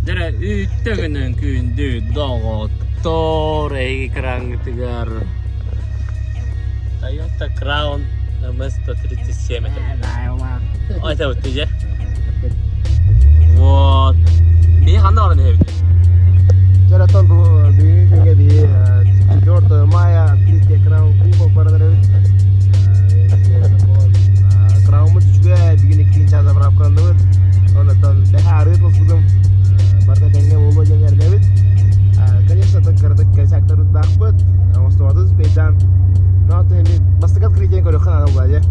Dere üttөгөнөн күйүндү доготор экран тигар. Toyota Crown MS-137. Это вот ты, вот. Бей қандай орын ебді? Жаратан бұл бүгінгі күнге бей 4 мая открытие Crown клуба барадар ебді. Crown'ımız üçüge бүгін 2-ci zapravka ебді. Ondan daha arıyıtlı судым барда денге болу жеңер ебді. Конечно, так кырдык сәкторы дақпыт. Остуадыз бейдан. Но ты бастык открытие көрі қана болады.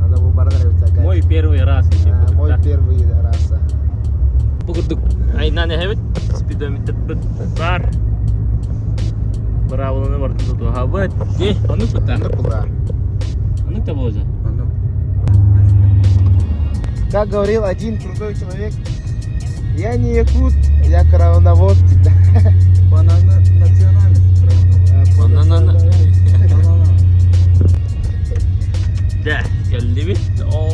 Анда бұл барадар ебді. Мой первый раз. Мой первый раз. Бүгүрдүк айнан ебит. Спидометр бар. Браволаны бар тут. Хабат. Аны кута. Аны та болжа. Как говорил один крутой человек, я не якут, я коровновод. Банана национальность. Банана. Да, geldi mi? О.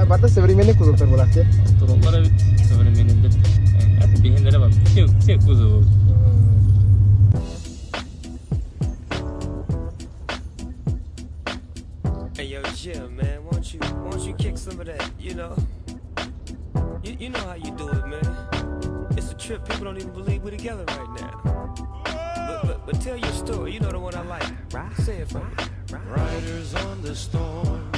Barda современный кузовтар болады, те? Туралар бит современный деп. Бехендере бар. Все кузов. Hey yo, Jim, man, won't you kick some of that? You know how you do it, man. It's a trip. People don't even believe we're together right now. But tell your story. You know the one I like. Say it for me. Riders on the storm.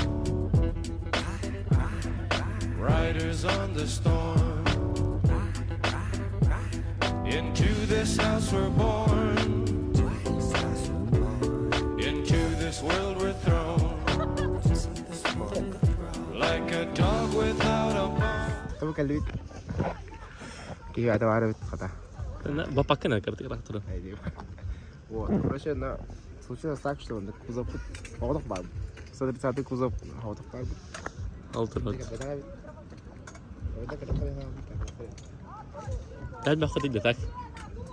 Riders on the storm. Into this house we're born. Into this world we're thrown. Like a dog without a bone. Tabii kalbit. Iya ada warna kata. Бапакка на карте трактора. Вот, короче, случилось так, что кузов хавдах бар. 130 кузов хавдах бар. Алтырот. Тәл бахыды да так.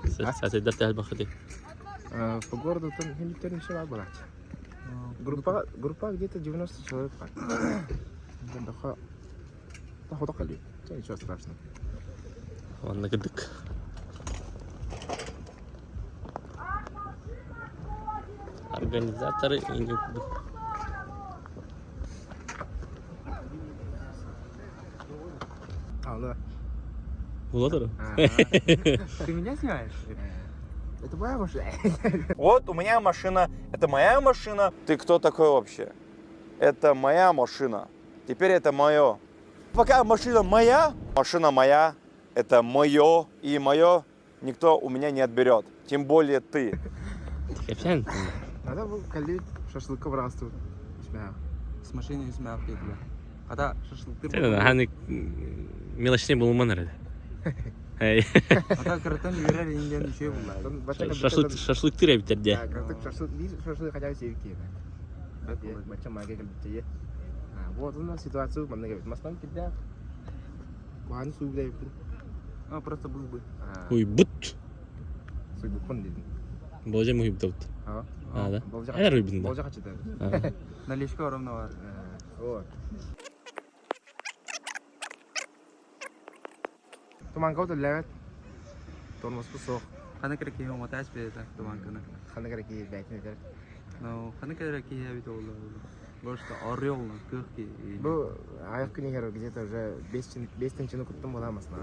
Сәсәдәр тәл бахыды. По городу там никто не шел брать. Группа где-то 90 человек. Да хавдах кали. Ничего страшного. Ладно, гыдык. Организаторы и не Алло. Владимир? Ты меня снимаешь? Это моя машина. Вот у меня машина, это моя машина. Ты кто такой вообще? Это моя машина. Теперь это мое. Пока машина моя, это мое, и мое никто у меня не отберет. Тем более ты. Капитан. Надо был калить шашлыка в расту. С машиной yüzme affediyor. Hatta şaşlıklı Sen hani melaçne bulunman herhalde. Hey. Hatta kırıktan yürür elinden bir şey bullar. Şaşlık tire biter diye. Шашлык хотя бы севки. Macam makan kalau вот у нас ситуацию mana говорит, Москва kita kuhan sudah itu. Просто был бы. Уйбут. Sudah pun di. Боже мой бдот. Да. Эра уйбун. Боже хочу да. Наличка ровно var. Вот. Tuman kau tu lewat. Tuan masuk sok. Kana kira ki homa tas pe ta tuman kana. Kana kira ki baik ni ter. No, kana kira ki ya bit oldu. Просто орел на кырке. Bu ayak kini hero где-то уже 5 тенчину куттум боламыз на.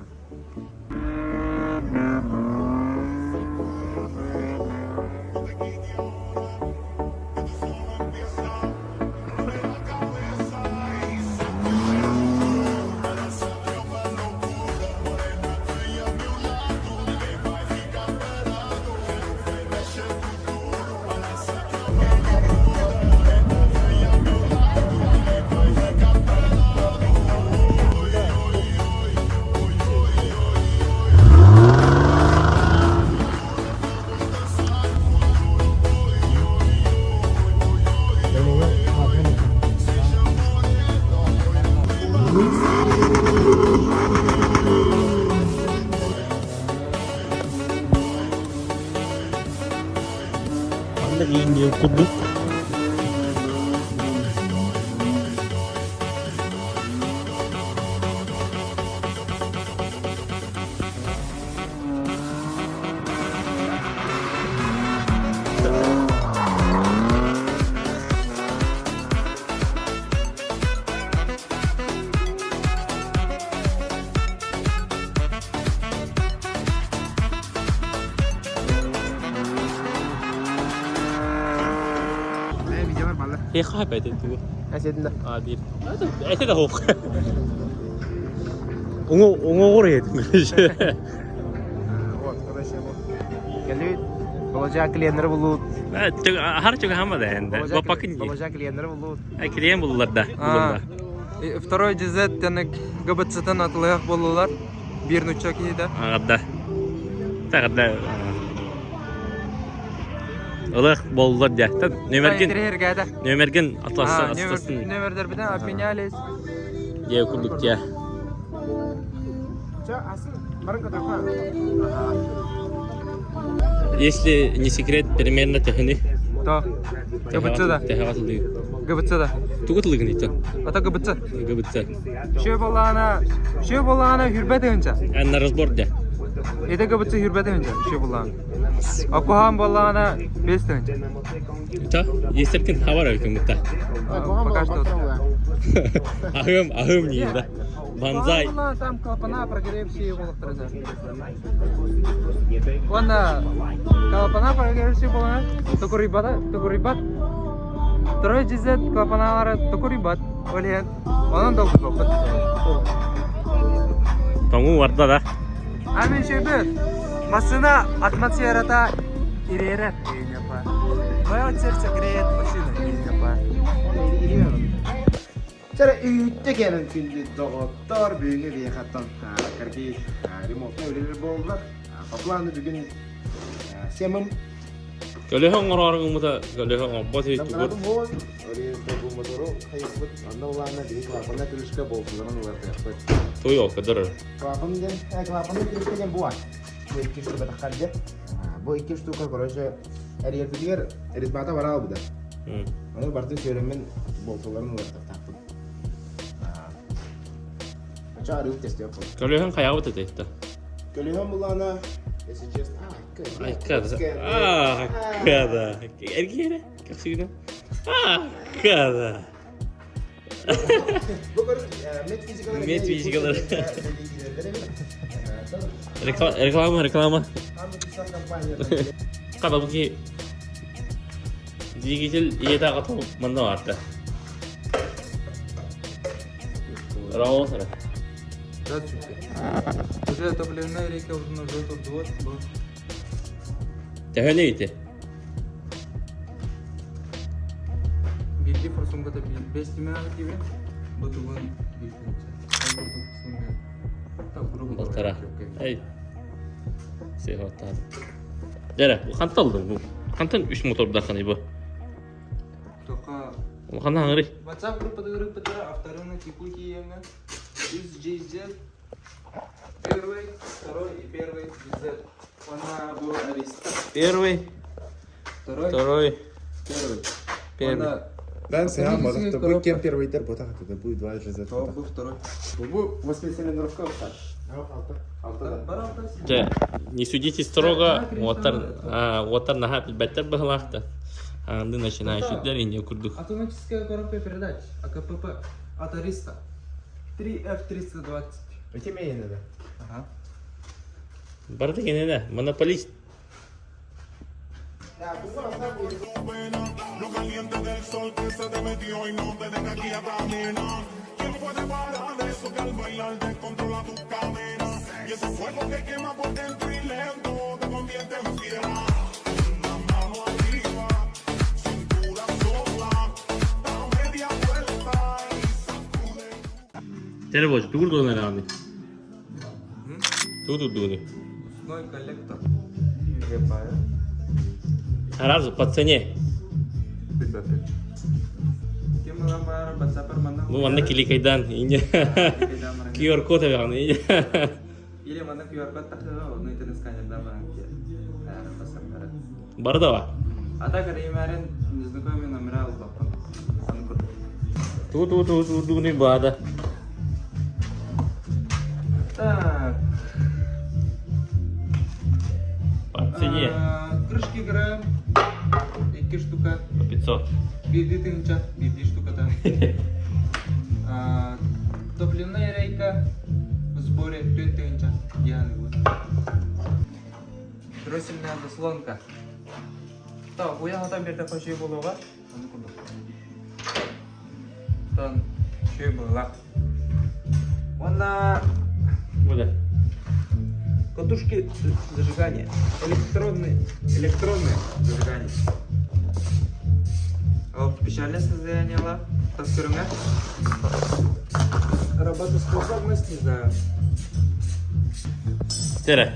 Ini kuduk. Pekah apa itu? Asetinde. Adil. Itu dah hook. Ungu oraya. Вот, короче, вот. Келет. Болажак клиенттер булут. Har çok hamada yani. Bapakin. Болажак клиенттер булут. Ekleyen bulurlar da. Второй дизет тенек габатсатан атлаях болулар. Bir nüçak iyi de. Ağda. Tağda. Олег болдур да. Нөмерген атластын. Нөмердер биден обменялись. Я курдук я. Ча, асын, марынка таква. Если не секрет, примерно тахны. То. Габатсада. Габатсада. Тугутлыгын ито. Ата габатса. Габытса. Şu bolana hürbet önce. Анна разбор да. Ede gabıtsa hürbet önce. Şu bolana. Akuhan bolana best önce. Ito, yesterken hava öyküm mutta. Покажет вот. Ahım değil de. Banzai. Bolana tam kalpana прогрев şey buluktırdı. Onda kalpana прогрев şey bolana. Tukuribat. Второй дизет клапаналары tukuribat. Oleh. Onun da oldu. Tomu vardı da. Amin şey bir. Masına atmosferada ileri yapar. Bayağı çerçe kriyet masina yapar. Çara üyütte gelen kündü doktor büyüğü bir yakattan. Karki remote öyle bollar. Kaplandı bugün semim. Gölühön orarın muda gölühön abbası tugur. Namradu bol. Öyle bu motoru kayıpıt. Anda ulanna bir klapana kırışka bolsuların ulardı yapar. Toy o kadar. Klapanda kırışkan bu var. Bu iki ştuka takarca. Bu iki ştuka korojı her yer biliyor. Eritmata var abi da. Onu bartın söylemen bolsuların ulardı tapın. Çağrı test yapalım. Gölühön kayağı da işte. Gölühön bulana suggest Ay kada. Kada. Erkeğe. Kaçıydı? Kada. Bu kadar met fizikalar. Reklama. Kada bu ki digital iya da katı manda vardı. Rawo sana. Здравствуйте. Уже топливная река уже тут вот. Tehöneydi. Bilgi forsumda da 5 limen gibi. Bu tuğun bilgi. Baltara. Ay. Sehat abi. Dere, bu kanta aldın bu. Kantan 3 motor dakika bu. Только Bu kanta hangi? WhatsApp группа авторы текущие явно. Из GZ. Первый, второй и первый GZ. Она была ареста. Первый, второй, первый. Ben sen almadım da bu kem первый bu tahtı da bu два GZ. Bu второй. Bu 8 цилиндровка var. Да, не судите строго, мотор нахап беттер бахлахта. Анды начинаешь ударение курдух. Автоматическая коробка передач. АКПП. От Ариста. 3F320. Öte mi yine de? Ага. Barda gene ne? Monopolist. Lo caliente del sol que se te metió y no te deja aquí atrás, nena. ¿Quién puede parar eso que al bailar descontrola tus cadenas? Y ese fuego que quema por dentro y lento te convierte en fiera. Una mano arriba, cintura sola, da media vuelta y sacude. Telefon, dur dur ne abi? Dur. Ной коллектор. Сразу по цене. Кем лампа WhatsApp mana? Bu mana kili kaidan ini. QR code ya ini. Или mana QR code tak tahu, no itu skanya dama. Pasar barat. Barda wa. Ada kemarin незнакомый номера упакован. Tuh nih bada. Так. По цене Крышки грамм. 2 штука. 500. Биди тынча. Биди штука там. Топливная рейка. В сборе 5 тынча. Вот. Дроссельная заслонка. Так, у я там бер такой şey buluğa. Тон чүй была. Он на Burada. катушке зажигания. Электронные зажигания. А в печальное состояние ла. Таскирунга. Работоспособность, не знаю.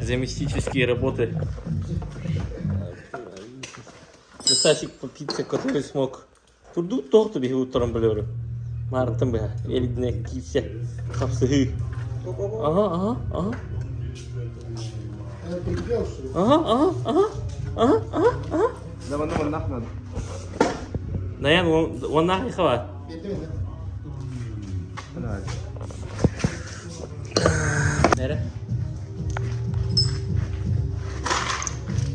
Заместительские работы. Красавчик по пицце, который смог. Турду тоқты бе утром білері. Марттым бе, елдіне кисе, қапсығы. Ага. Да вон нахуй надо. Наян, он нахуй хава. Нері?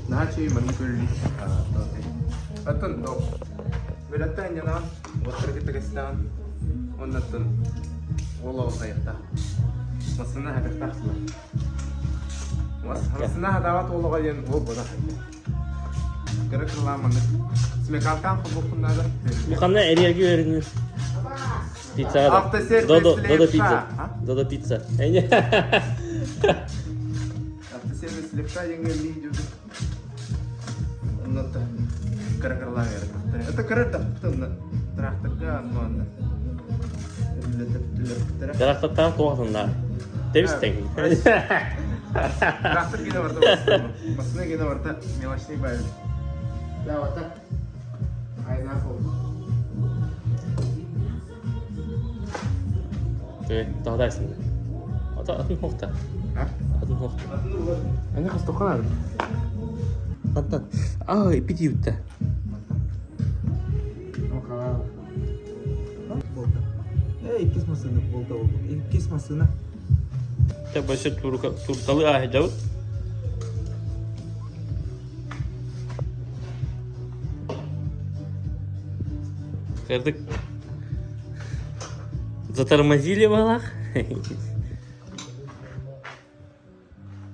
Начали манипулировать. Потом док. Вылетание на вот Кыргызстан. Он на тон. Олова кайта. Масына хакта. Масына хадават олова ден ол бода. Кыргызстан маны. Смекалкан хубукун надо. Bu kanına enerji verin. Pizza da. Автосервис Dodo левша. pizza. Dodo pizza. Автосервис левша еңгелі жүзі. Оннаты кыргырла верді. Это кырыта птынны. Трактырга анманды. Жарақтаттан тоғысында. Дебістен. Трактор гене варда. Масына гене варда. Мелочный байы. Да, вот так. Айна қол. Дағдайсың. Атын хоқта. Атын хоқта. Они хастуханады. Аттан. Ипети үтті. Иккис масына болды ол. Иккис масына. Başı turtalı ahıcavut. Кырдык. Затормозили балах.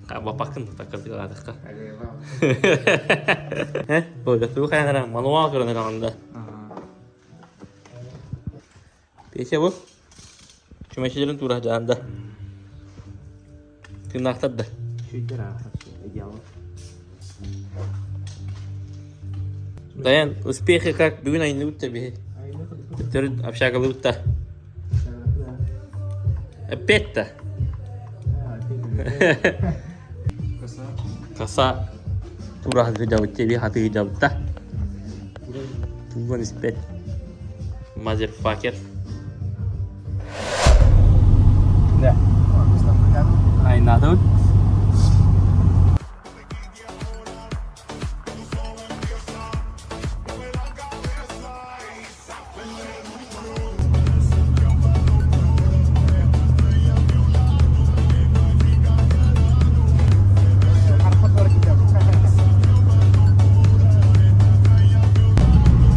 Бапакын такырдык адыққа. Böyle tuğ kaynaran manual kırını kalında. Peki bu. Çömeşelerin turacağında. Tırnaklar da. Şöyle идеал. Dayan, успехи как бүгін айны өтті бе? Түрін общагалы өтті. Опять-то. Каса тура хатыгы тебе хатыгы жабытта. Туган испет. Мазерфакер. Да. Айнадут.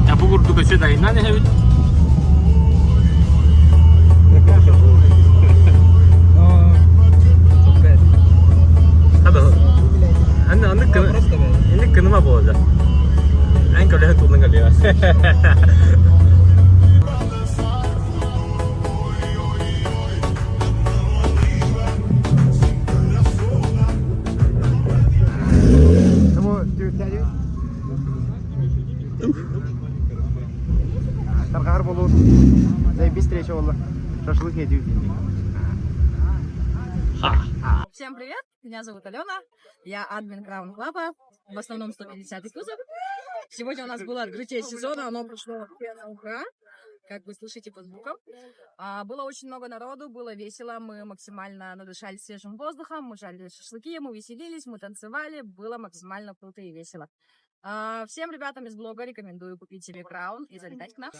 Ya bu kurdu köşe dayına ne hevit? Hadi anlık kınıma boğacak. En kötü tutun kalıyor. Таргар болур. Заебись встреча была. Шашлык едю. Всем привет, меня зовут Алена, я админ Crown Club, в основном 150-й кузов. Сегодня у нас было открытие сезона, оно прошло на ура, как вы слышите по звукам. Было очень много народу, было весело, мы максимально надышались свежим воздухом, мы жарили шашлыки, мы веселились, мы танцевали, было максимально круто и весело. Всем ребятам из блога рекомендую купить себе Crown и залетать к нам.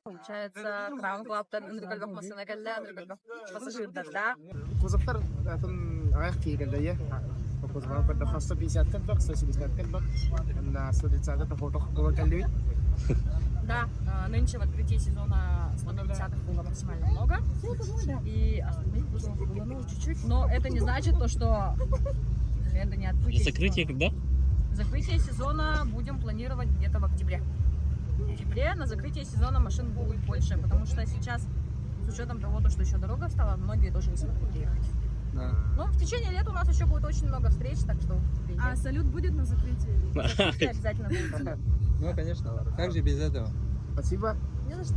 Получается, Crown Club пассажирдарда. Кузовтар аяқ киігенде е. Кузовтар көрді 150 кілбақ, 170 кілбақ. На 130 фото было кәлдеует. Да, нынче в открытии сезона 150-х было максимально много. И остальных кузовов было чуть-чуть. Но это не значит то, что это не открытие. И закрытие когда? Закрытие сезона будем планировать где-то в октябре. В октябре на закрытие сезона машин будет больше, потому что сейчас, с учетом того, что еще дорога стала, многие тоже не смогут приехать. Да. Но в течение лета у нас еще будет очень много встреч, так что А салют будет на закрытии? закрытие обязательно будет. Ну, конечно, Лара. Как же без этого? Спасибо. Не за что.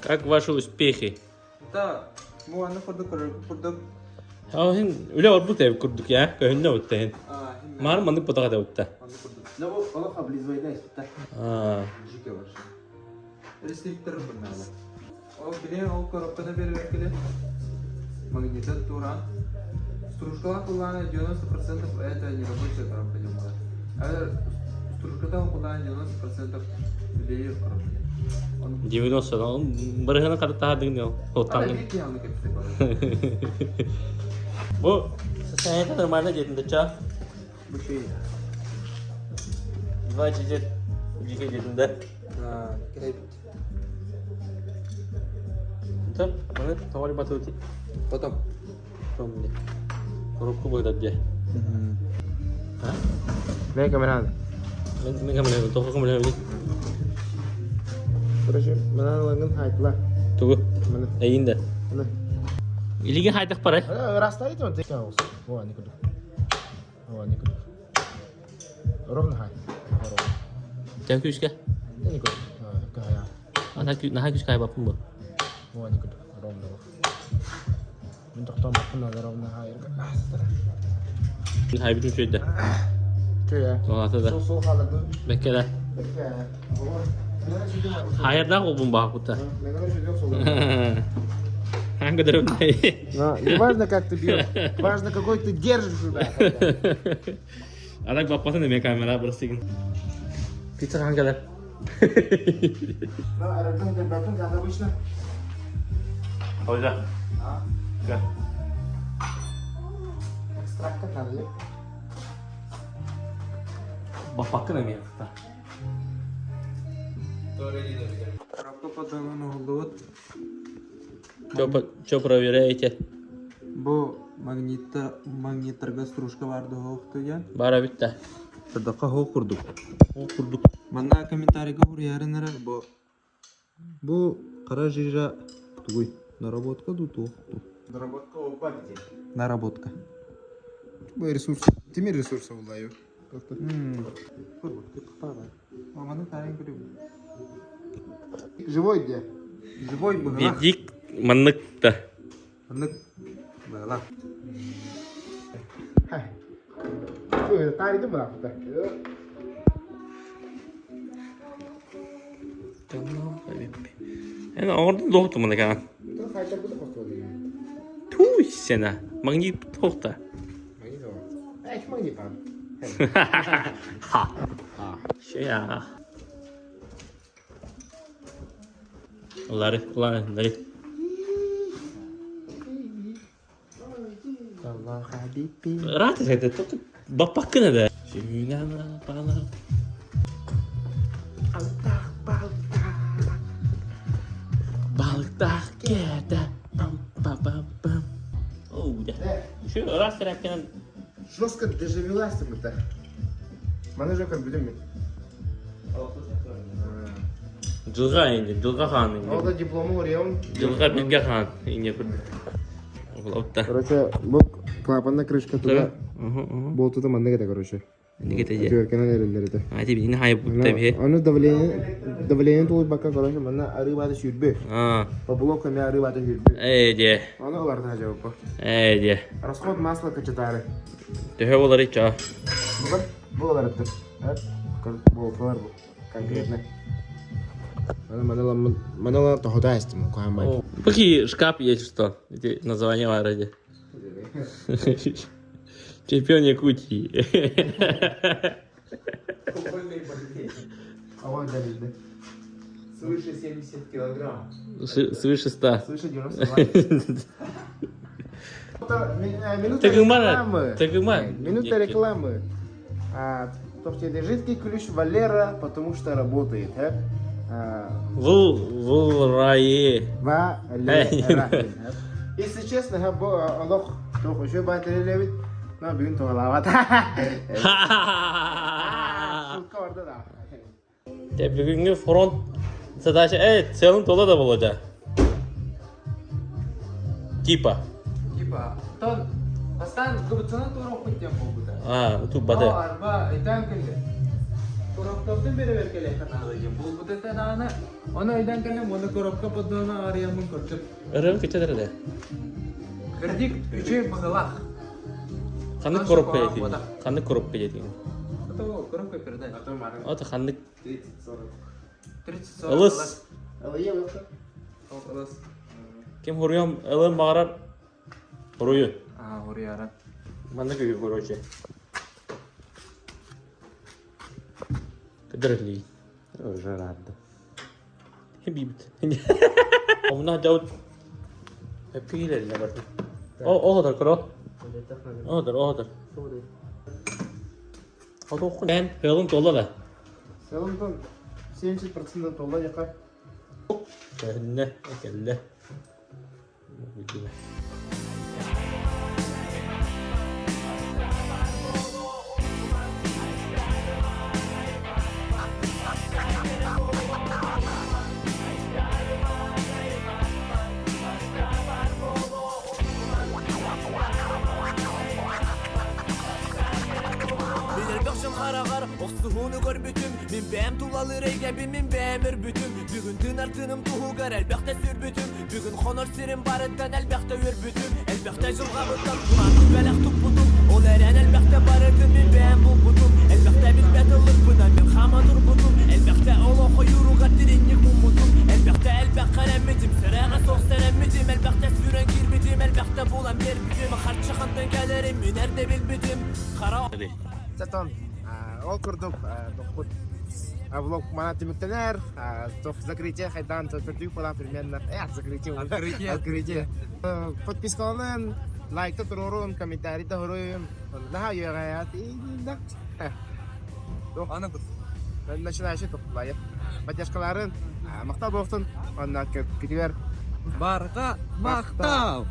Как ваши успехи? Да. Bu anda kurduk. Hen öyle var bu tabi kurduk ya. Köyünde ötte hen. Mar mandık patağa da ötte. Ну, он облизывает, да, испытать. Жике var. Ресниктер bunlarla. O bile o korapkada bir verkili. Магнитен туран. Стружкала kullanıyor 90% это не рабочая коробка немного. А стружката kullanıyor 90% людей коробка. 90 lan. Bırhına kadar daha dinliyor. Otan. Belki yanlış hepsi. Bu saya kan mana jadi cah. Bu şey. Dua cicit. Jika jadi Ha, kayıp. Tuh, mana tawari batu ti. Потом. Tom ni. Korupku boyda dia. Ha? Ne kamerada? Men kamu lihat, toh kamu lihat ni. Короче, mana langın haytla. Tuh, Mana? ayinda. Mana? Iligi haydak parai. Rasta itu nanti kau. Wah, ni kudu. Wah, ni kudu. Rom hai. Rom. Jangan kuis ke? Ni kudu. Kaya. Nah kuis kaya bapun bu. Wah, ni kudu. Rom dah. Untuk tahu apa nak rom hai. Hai bitim şöyle. Tu ya. O atada. So halat tu. Bekle de. Bekle. Hayır dah aku pun bahku ta. Mereka sudah solo. Hangi dırım ne? Не важно, как ты бьешь, важно, какой ты держишь удар. Adak bapasın da kamera burası gün. Pizza hangiler? Ну, аэродром температура, как обычно. Hoca. Gel. Экстракт надо ли? Bapakın mı yaptı? Коробка подана oldu. Что проверяете? Bu magnitarga стружка vardı hoğtuya. Bara bitti. Tadaqa hoğ kurduk. O kurduk. Manda комментарийга huryarinara bu qara jira tuguy. Наработка дуту. Доработка опа где? Наработка. Bu ресурс. Теми ресурсы улаю. Маманы тарин көрүп. Живой где? Живой bu. Bidik manık da. Anlık. Bala. Hai. Ой, тарih itu berapa? Yani orada doğdu mu ne kadar? Itu fighter itu kosong dia. Tuh sena. Mangi doğdu. Magi dong. Cuma ni pan. Ha. Şey ya. Lari. Allah habibi. Rahat et. Bapak kena da. Şuna bana. Balık da geldi. Bam. Oh udah. Şu rast terapkan. Жестко доживелась мы-то. Mana же как будем. Жылға енді, жылға хан енді. Ол да дипломы var ya. Жылға bizге хан. İnce kurdu. Oldu. Короче, bu клапанна крышка туда. Болту да манда кете, короче. Ne gidecek? Тверкенен эрелleri de. Hadi bir yine hayır bu tabii. Onu давление туй бака, короче, мана арыбады сүрбе. Ha. По блокам я арыбады сүрбе. Eydi. Onu оларды хажабы по. Eydi. Расход масла качатары. Töhe olur hiç ha. Bukan, olarak bu конкретно. Манала тохода истим, куамбай. О, какие шкаф есть что? Эти названия в городе. Чемпион Якутии. Свыше 70 килограмм. Свыше 100. Свыше 92. Ты гумана? Ты гуман? Минута рекламы. Топтеде жидкий ключ Валера, потому что работает. Вулрае. Валера. Если честно, Аллах, то хочу батарея, но бегун то лават. Шутка orada da. Бүгінгі фронт задача, целым тола да болады. Типа. Типа, тон, бастан гыбытсына турок күттен болбуда. Тут бады. Арба, айдан кілді. Туроктоптun beri verkele kanalıyım. Bulbuda tanağına, onu aydan kілі, onu koropka podduğuna arayamın kurtup. Ірім кетедір де. Кірдік, üçe bağılaq. Қандық коробка етейін. Қандық коробка етейін. Ото коробка передай. Ото қандық 30-40. ылыс. Ылыс. Кем хұрыям ылым бағарар хұрыйы. Орияра. Маны көйі короче. Кыдырлей. Уже рад. Бейбіт. Мұна жауыт. Өпкейлеріне барды. Оғыдар күрі. Оғыдар. Ото оқын. Ән ғылым толы да. Селымдан 70% tolla yakar. Kelle. Oxsuhunu gör bütün min bäm tulalır eygebi min bämir bütün Bugün tın artınım tuhugar elbäxte sür bütün Bugün honor sirim barıddan elbäxte ör bütün Elbäxte jılgabıddan kumandık bələk tup butum Ol eren elbäxte barıdın min bäm bul butum Elbäxte bilbet ıllık bıdan min xamadur butum Elbäxte olo xoyuruğa dirinlik mummutum Elbäxte elbäq qaremmidim Sırağa soğ seremmidim Elbäxte sürən girmidim Elbäxte bulan berbidim Xarçıqandan gelirim Münerde bilbidim Xara Zaten ол курдук тохут влог мана тимиктенер тох закрытие хайдан тотюк была примерно открытие подпискаланын лайкты турурун комментарийди хоройун наха югаят и да аны начинающий топлайып поддержкаларын мактап болсын аны кетибер Barga maqtav.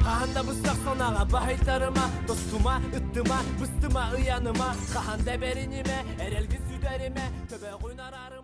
Kahanda bıstak sonağa bahaytarıma Dostuma, ıttıma, bıstıma, ıyanıma Kahanda berinime, erelgi süderime Töbe oynar arıma